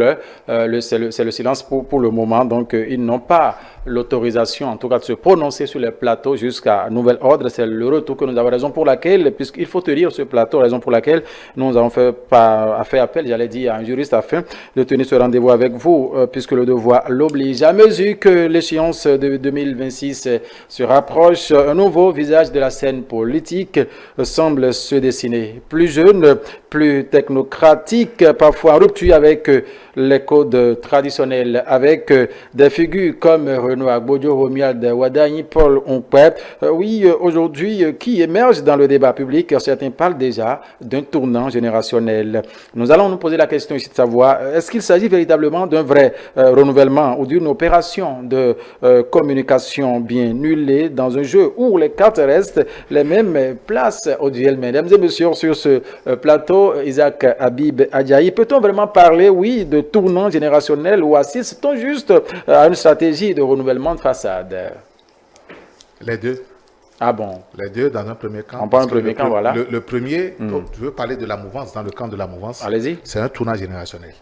c'est le silence pour le moment. Donc ils n'ont pas l'autorisation, en tout cas, de se prononcer sur les plateaux jusqu'à nouvel ordre. C'est le retour que nous avons, raison pour laquelle, puisqu'il faut tenir ce plateau, raison pour laquelle nous avons fait appel, j'allais dire, à un juriste afin de tenir ce rendez-vous avec vous, puisque le devoir l'oblige. À mesure que l'échéance de 2026 se rapproche, un nouveau visage de la scène politique semble se dessiner. Plus jeune, plus technocratique, parfois en rupture avec les codes traditionnels, avec des figures comme Renoir Bodjo, Romuald Wadani, Paul Onkpep, oui, aujourd'hui, qui émergent dans le débat public. Certains parlent déjà d'un tournant générationnel. Nous allons nous poser la question ici de savoir, est-ce qu'il s'agit véritablement d'un vrai renouvellement ou d'une opération de communication bien nullée dans un jeu où les cartes restent les mêmes places au duel? Mesdames et messieurs, sur ce plateau, Isaac Habib Adjaï, peut-on vraiment parler, oui, de tournant générationnel ou assiste-t-on juste à une stratégie de renouvellement de façade? Les deux. Ah bon? Les deux dans un premier camp. On parle un premier camp, voilà. Le premier, je veux parler de la mouvance, dans le camp de la mouvance. Allez-y. C'est un tournant générationnel.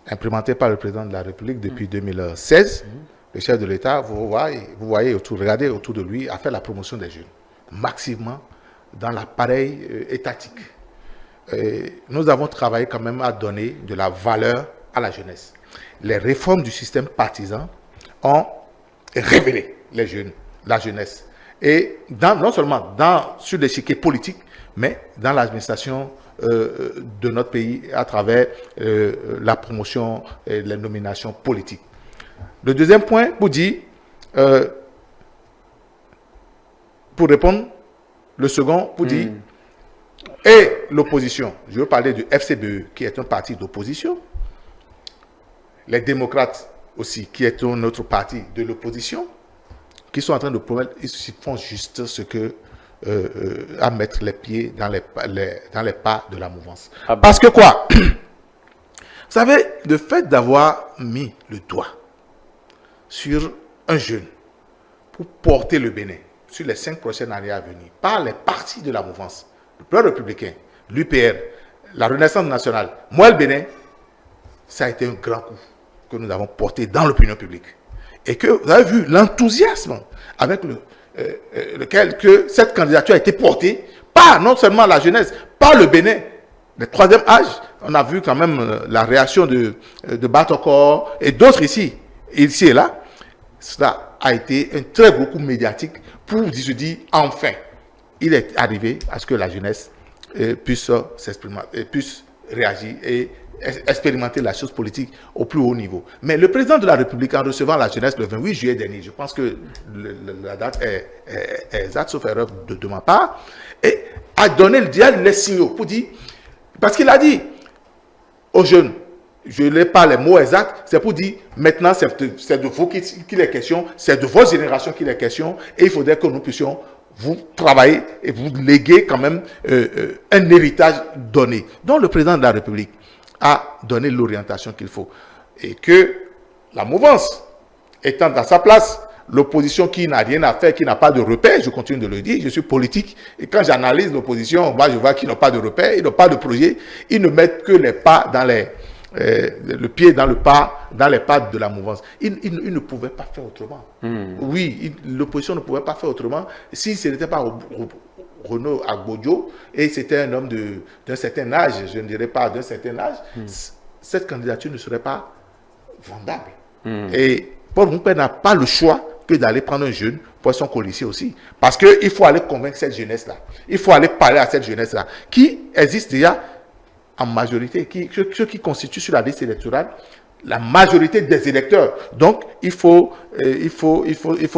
Implémenté par le président de la République depuis 2016. Le chef de l'État, vous voyez autour, regardez autour de lui, a fait la promotion des jeunes, massivement dans l'appareil étatique. Nous avons travaillé quand même à donner de la valeur à la jeunesse. Les réformes du système partisan ont révélé les jeunes, la jeunesse. Et non seulement sur l'échiquier politique, mais dans l'administration de notre pays à travers la promotion et les nominations politiques. Le deuxième point, pour dire, pour répondre, le second, pour dire, et l'opposition, je veux parler du FCBE, qui est un parti d'opposition, les démocrates aussi, qui est un autre parti de l'opposition, qui sont en train de promettre, ils font juste ce que à mettre les pieds dans les pas de la mouvance. Ah bon. Parce que quoi? Vous savez, le fait d'avoir mis le doigt sur un jeune pour porter le Bénin sur les 5 prochaines années à venir par les partis de la mouvance, le Plan républicain, l'UPR, la Renaissance nationale, moi le Bénin, ça a été un grand coup que nous avons porté dans l'opinion publique. Et que vous avez vu l'enthousiasme avec lequel que cette candidature a été portée par non seulement la jeunesse, par le Bénin, le troisième âge. On a vu quand même la réaction de Batokor et d'autres ici et là. Cela a été un très gros coup médiatique pour se dire enfin, il est arrivé à ce que la jeunesse puisse s'exprimer, puisse réagir et expérimenter la chose politique au plus haut niveau. Mais le président de la République, en recevant la jeunesse le 28 juillet dernier, je pense que la date est exacte, sauf erreur de ma part, et a donné les signaux pour dire, parce qu'il a dit aux jeunes, je n'ai pas les mots exacts, c'est pour dire, maintenant c'est de vous qu'il est question, c'est de votre génération qu'il est question, et il faudrait que nous puissions vous travailler et vous léguer quand même un héritage donné. Donc le président de la République a donné l'orientation qu'il faut. Et que la mouvance étant dans sa place, l'opposition qui n'a rien à faire, qui n'a pas de repère, je continue de le dire, je suis politique, et quand j'analyse l'opposition, moi je vois qu'ils n'ont pas de repère, ils n'ont pas de projet, ils ne mettent que les pas dans le pied dans les pas de la mouvance. Ils ne pouvaient pas faire autrement. Oui, l'opposition ne pouvait pas faire autrement si ce n'était pas Renaud Agbodio, et c'était un homme d'un certain âge, je ne dirais pas d'un certain âge, cette candidature ne serait pas vendable. Et Paul Mounpé n'a pas le choix que d'aller prendre un jeune pour son colissier aussi. Parce qu'il faut aller convaincre cette jeunesse-là. Il faut aller parler à cette jeunesse-là, qui existe déjà en majorité, ceux qui constituent sur la liste électorale la majorité des électeurs. Donc, il faut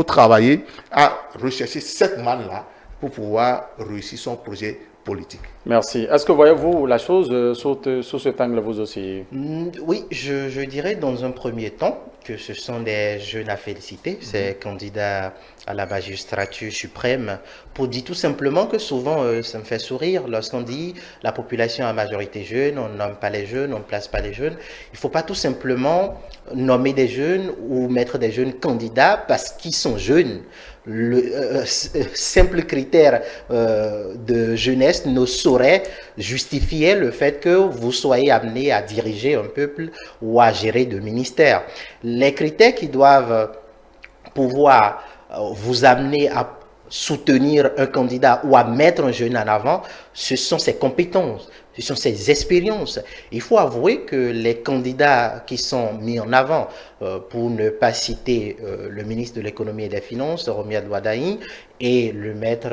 travailler à rechercher cette manne-là pour pouvoir réussir son projet politique. Merci. Est-ce que voyez-vous la chose sous cet angle, vous aussi? Oui, je dirais dans un premier temps que ce sont des jeunes à féliciter, ces candidats à la magistrature suprême, pour dire tout simplement que souvent, ça me fait sourire lorsqu'on dit la population à majorité jeune, on ne nomme pas les jeunes, on ne place pas les jeunes. Il ne faut pas tout simplement nommer des jeunes ou mettre des jeunes candidats parce qu'ils sont jeunes. Le simple critère de jeunesse ne saurait justifier le fait que vous soyez amené à diriger un peuple ou à gérer de ministères. Les critères qui doivent pouvoir vous amener à soutenir un candidat ou à mettre un jeune en avant, ce sont ses compétences, ce sont ses expériences. Il faut avouer que les candidats qui sont mis en avant, pour ne pas citer le ministre de l'économie et des finances, Romuald Wardani, et le maître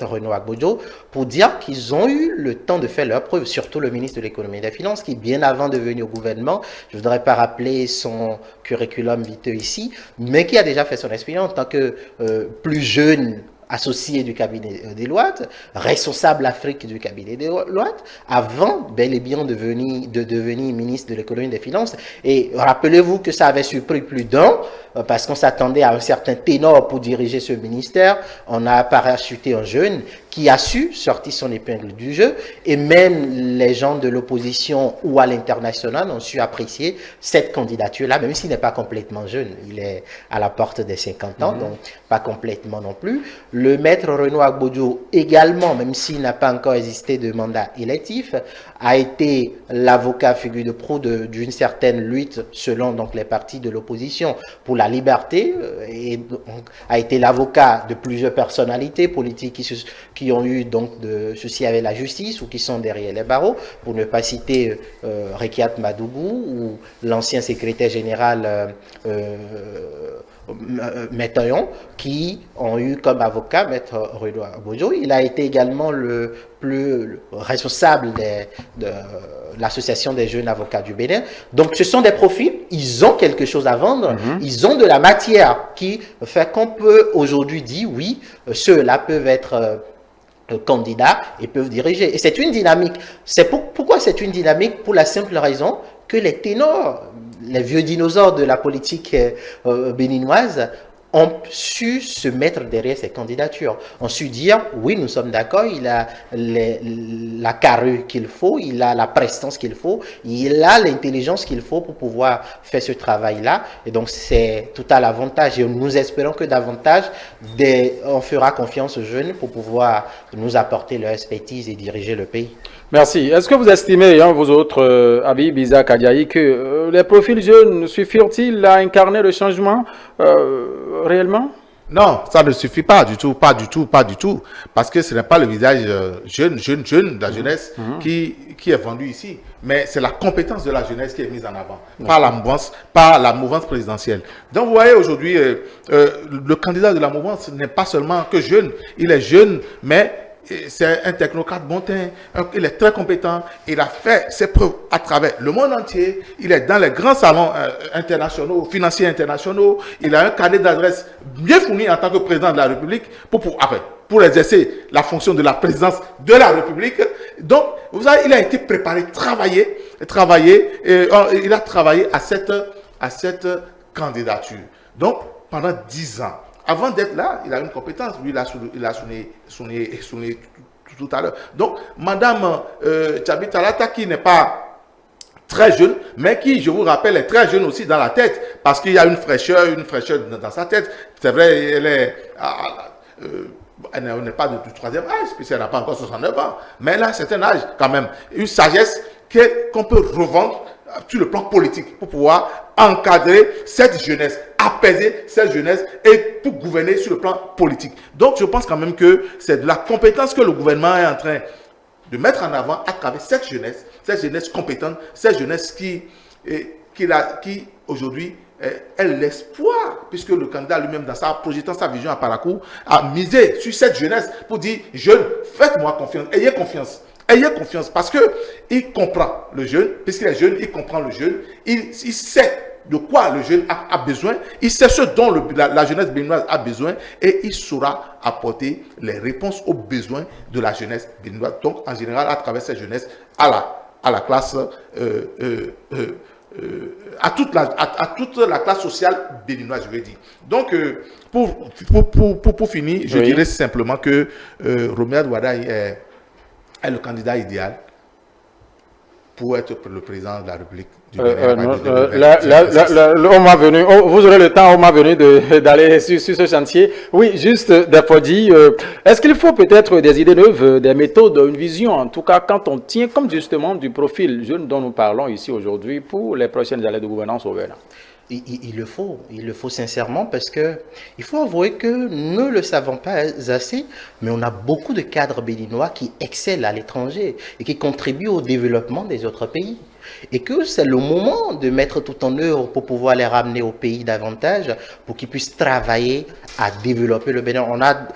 Renaud Agbodio, pour dire qu'ils ont eu le temps de faire leurs preuves, surtout le ministre de l'économie et des finances, qui bien avant de venir au gouvernement, je ne voudrais pas rappeler son curriculum vitae ici, mais qui a déjà fait son expérience en tant que plus jeune associé du cabinet des lois, responsable Afrique du cabinet des lois, avant bel et bien de devenir ministre de l'économie et des finances. Et rappelez-vous que ça avait surpris plus d'un, parce qu'on s'attendait à un certain ténor pour diriger ce ministère. On a parachuté un jeune qui a su sortir son épingle du jeu, et même les gens de l'opposition ou à l'international ont su apprécier cette candidature-là, même s'il n'est pas complètement jeune. Il est à la porte des 50 ans, donc pas complètement non plus. Le maître Renaud Agbodio également, même s'il n'a pas encore existé de mandat électif, a été l'avocat figure de proue d'une certaine lutte selon donc les partis de l'opposition pour la liberté, et a été l'avocat de plusieurs personnalités politiques qui ont eu donc de soucis avec la justice ou qui sont derrière les barreaux, pour ne pas citer Rekiat Madougou ou l'ancien secrétaire général Métaillon, qui ont eu comme avocat Maître Renaud Agbodio. Il a été également le responsable de l'association des jeunes avocats du Bénin. Donc ce sont des profils, ils ont quelque chose à vendre, ils ont de la matière qui fait qu'on peut aujourd'hui dire oui, ceux-là peuvent être candidats et peuvent diriger. Et c'est une dynamique. Pourquoi c'est une dynamique? Pour la simple raison que les ténors, les vieux dinosaures de la politique béninoise, ont su se mettre derrière ces candidatures, ont su dire oui, nous sommes d'accord, il a la carrure qu'il faut, il a la prestance qu'il faut, il a l'intelligence qu'il faut pour pouvoir faire ce travail-là. Et donc c'est tout à l'avantage, et nous espérons que davantage on fera confiance aux jeunes pour pouvoir nous apporter leur expertise et diriger le pays. Merci. Est-ce que vous estimez, vous autres, Habib, Isaac, Adiaï, que les profils jeunes suffirent-ils à incarner le changement réellement? Non, ça ne suffit pas du tout, pas du tout, pas du tout. Parce que ce n'est pas le visage jeune de la jeunesse qui est vendu ici. Mais c'est la compétence de la jeunesse qui est mise en avant, par la mouvance présidentielle. Donc vous voyez aujourd'hui, le candidat de la mouvance n'est pas seulement que jeune, il est jeune, mais c'est un technocrate bon teint, il est très compétent, il a fait ses preuves à travers le monde entier, il est dans les grands salons internationaux, financiers internationaux, il a un carnet d'adresses bien fourni en tant que président de la République pour exercer la fonction de la présidence de la République. Donc, vous savez, il a été préparé, il a travaillé à cette candidature. Donc, pendant 10 ans. Avant d'être là, il a une compétence. Lui, il a sonné tout à l'heure. Donc, Madame Tchabi Talata, qui n'est pas très jeune, mais qui, je vous rappelle, est très jeune aussi dans la tête, parce qu'il y a une fraîcheur dans sa tête. C'est vrai, elle n'est pas du troisième âge, puisqu'elle n'a pas encore 69 ans. Mais là, c'est un âge quand même, une sagesse qu'on peut revendre sur le plan politique, pour pouvoir encadrer cette jeunesse, apaiser cette jeunesse et pour gouverner sur le plan politique. Donc, je pense quand même que c'est de la compétence que le gouvernement est en train de mettre en avant à travers cette jeunesse compétente, cette jeunesse qui aujourd'hui est l'espoir, puisque le candidat lui-même, projetant sa vision à Parakou, a misé sur cette jeunesse pour dire, jeunes, faites-moi confiance, ayez confiance. Ayez confiance parce qu'il comprend le jeune, puisqu'il est jeune, il comprend le jeune, il sait de quoi le jeune a besoin, il sait ce dont la jeunesse béninoise a besoin et il saura apporter les réponses aux besoins de la jeunesse béninoise. Donc, en général, à travers cette jeunesse, à la classe, à toute la classe sociale béninoise, je veux dire. Donc, pour finir, je dirais simplement que Romuald Wada est le candidat idéal pour être le président de la République du Bénin. Vous aurez le temps au moment venu d'aller sur ce chantier. Oui, juste d'Afodi, est-ce qu'il faut peut-être des idées neuves, des méthodes, une vision, en tout cas quand on tient comme justement du profil jeune dont nous parlons ici aujourd'hui pour les prochaines années de gouvernance au Bénin? Il le faut sincèrement parce que il faut avouer que nous ne le savons pas assez, mais on a beaucoup de cadres béninois qui excellent à l'étranger et qui contribuent au développement des autres pays. Et que c'est le moment de mettre tout en œuvre pour pouvoir les ramener au pays davantage, pour qu'ils puissent travailler à développer le Bénin. On a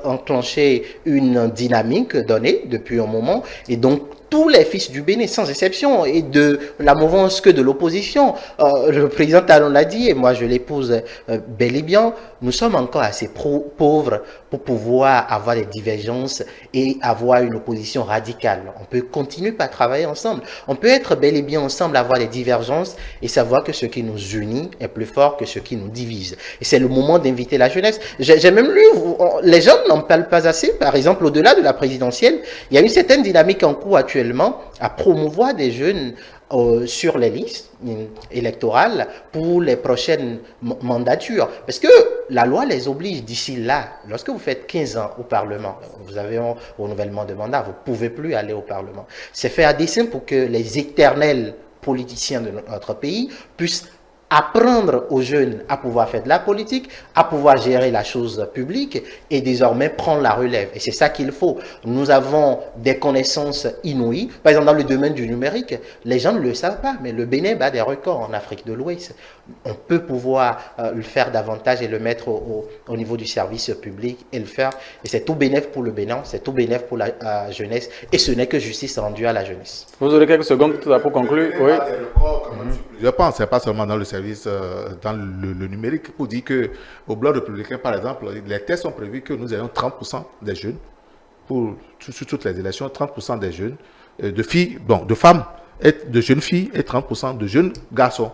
enclenché une dynamique donnée depuis un moment et donc tous les fils du Bénin, sans exception, et de la mouvance que de l'opposition. Le président Talon l'a dit, et moi je l'épouse bel et bien, nous sommes encore assez pauvres pour pouvoir avoir des divergences et avoir une opposition radicale. On peut continuer par travailler ensemble. On peut être bel et bien ensemble, avoir des divergences et savoir que ce qui nous unit est plus fort que ce qui nous divise. Et c'est le moment d'inviter la jeunesse. J'ai même lu, les gens n'en parlent pas assez, par exemple, au-delà de la présidentielle, il y a une certaine dynamique en cours actuellement à promouvoir des jeunes sur les listes électorales pour les prochaines mandatures. Parce que la loi les oblige d'ici là. Lorsque vous faites 15 ans au Parlement, vous avez un renouvellement de mandat, vous ne pouvez plus aller au Parlement. C'est fait à dessein pour que les éternels politiciens de notre pays puissent apprendre aux jeunes à pouvoir faire de la politique, à pouvoir gérer la chose publique et désormais prendre la relève. Et c'est ça qu'il faut. Nous avons des connaissances inouïes. Par exemple, dans le domaine du numérique, les gens ne le savent pas, mais le Bénin bat des records en Afrique de l'Ouest. On peut pouvoir le faire davantage et le mettre au niveau du service public et le faire. Et c'est tout bénéf pour le Bénin, c'est tout bénéf pour la jeunesse. Et ce n'est que justice rendue à la jeunesse. Vous aurez quelques secondes pour conclure. Oui. Je pense, c'est pas seulement dans le service, dans le numérique, pour dire qu'au bloc républicain, par exemple, les tests sont prévus que nous ayons 30% des jeunes, sur toutes les élections, 30% des jeunes, de filles, bon, de femmes, et de jeunes filles et 30% de jeunes garçons.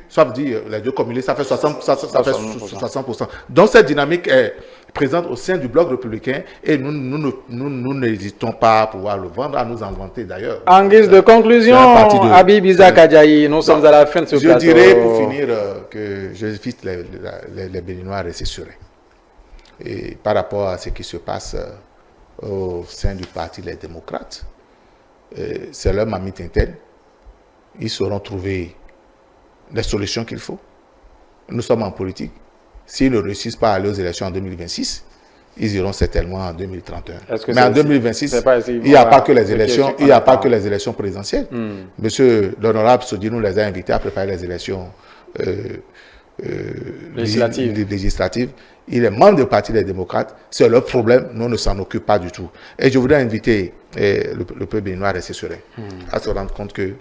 Ça veut dire, les deux cumulés, ça fait 60%. Donc cette dynamique est présente au sein du bloc républicain et nous n'hésitons pas à pouvoir le vendre, à nous en vanter d'ailleurs. En guise de conclusion, Habib Isaac Adjaï, nous sommes à la fin de ce plateau. Je dirais pour finir que j'invite les Béninois à rester sereins. Et par rapport à ce qui se passe au sein du parti Les Démocrates, c'est leur mamite interne. Ils sauront trouver les solutions qu'il faut. Nous sommes en politique. S'ils ne réussissent pas à aller aux élections en 2026, ils iront certainement en 2031. Mais en 2026, il n'y a pas que les élections, il n'y a pas que les élections présidentielles. Monsieur l'honorable Sodi nous les a invités à préparer les élections législatives. Il est membre du Parti des démocrates. C'est leur problème. Nous ne s'en occupe pas du tout. Et je voudrais inviter le peuple béninois à rester serein, à se rendre compte que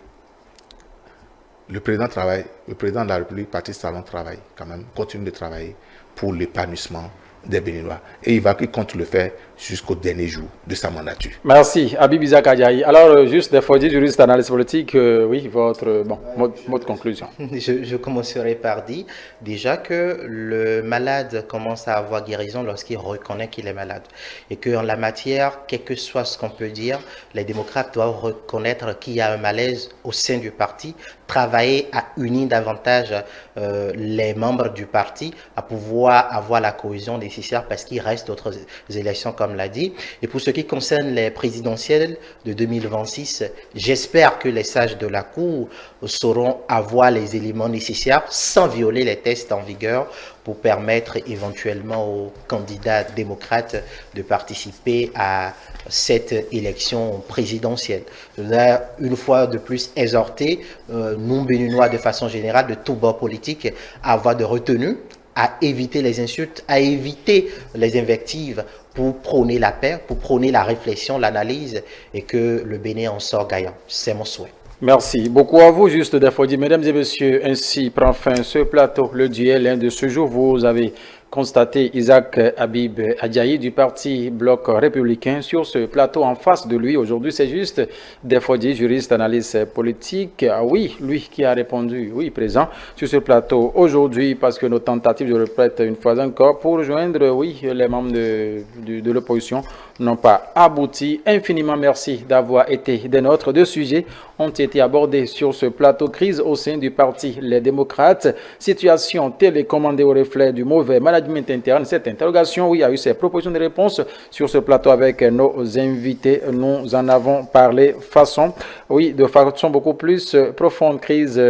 le président de la République, Patrice Talon, travaille quand même, continue de travailler pour l'épanouissement des Béninois. Et il compte le faire jusqu'au dernier jour de sa mandature. Merci, Habib Isaac Adjaï. Alors, juste des fois, juriste, analyste politique, oui, votre mot de conclusion. Je commencerai par dire déjà que le malade commence à avoir guérison lorsqu'il reconnaît qu'il est malade. Et qu'en la matière, quel que soit ce qu'on peut dire, les démocrates doivent reconnaître qu'il y a un malaise au sein du parti, travailler à unir davantage les membres du parti, à pouvoir avoir la cohésion des nécessaires parce qu'il reste d'autres élections, comme l'a dit. Et pour ce qui concerne les présidentielles de 2026, j'espère que les sages de la Cour sauront avoir les éléments nécessaires sans violer les tests en vigueur pour permettre éventuellement aux candidats démocrates de participer à cette élection présidentielle. Là, une fois de plus exhorté, nous Béninois de façon générale, de tout bord politique, à avoir de retenue, à éviter les insultes, à éviter les invectives pour prôner la paix, pour prôner la réflexion, l'analyse et que le Bénin en sort gagnant. C'est mon souhait. Merci beaucoup à vous, Juste Defodi. Mesdames et messieurs, ainsi prend fin ce plateau, le duel de ce jour. Vous avez constaté Isaac Habib Adjaï du parti Bloc républicain sur ce plateau. En face de lui aujourd'hui, c'est Juste Defodi, juriste, analyste politique. Ah oui, lui qui a répondu, oui, présent sur ce plateau aujourd'hui, parce que nos tentatives, je le répète une fois encore, pour joindre, oui, les membres de l'opposition n'ont pas abouti. Infiniment merci d'avoir été des nôtres. Deux sujets ont été abordés sur ce plateau. Crise au sein du parti Les Démocrates, situation télécommandée au reflet du mauvais management interne. Cette interrogation, oui, a eu ses propositions de réponse sur ce plateau avec nos invités. Nous en avons parlé de façon beaucoup plus profonde. Crise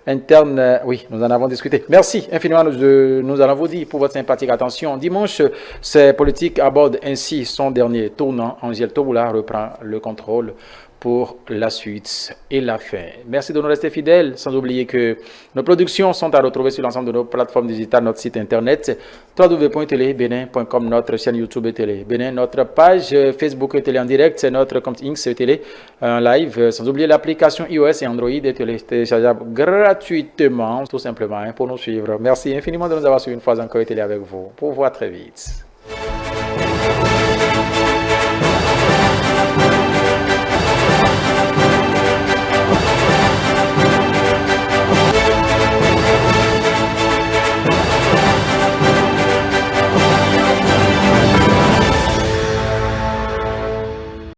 interne, oui, nous en avons discuté. Merci infiniment, nous allons vous dire pour votre sympathique attention. Dimanche, ces politiques abordent ainsi son dernier tournant. Angèle Toboula reprend le contrôle pour la suite et la fin. Merci de nous rester fidèles, sans oublier que nos productions sont à retrouver sur l'ensemble de nos plateformes digitales, notre site internet www.telebenin.com, notre chaîne YouTube et Télé Bénin, notre page Facebook et Télé en direct, c'est notre compte X et Télé en live, sans oublier l'application iOS et Android et Télé téléchargeable gratuitement, tout simplement, pour nous suivre. Merci infiniment de nous avoir suivis une fois encore et Télé avec vous. Pour voir très vite.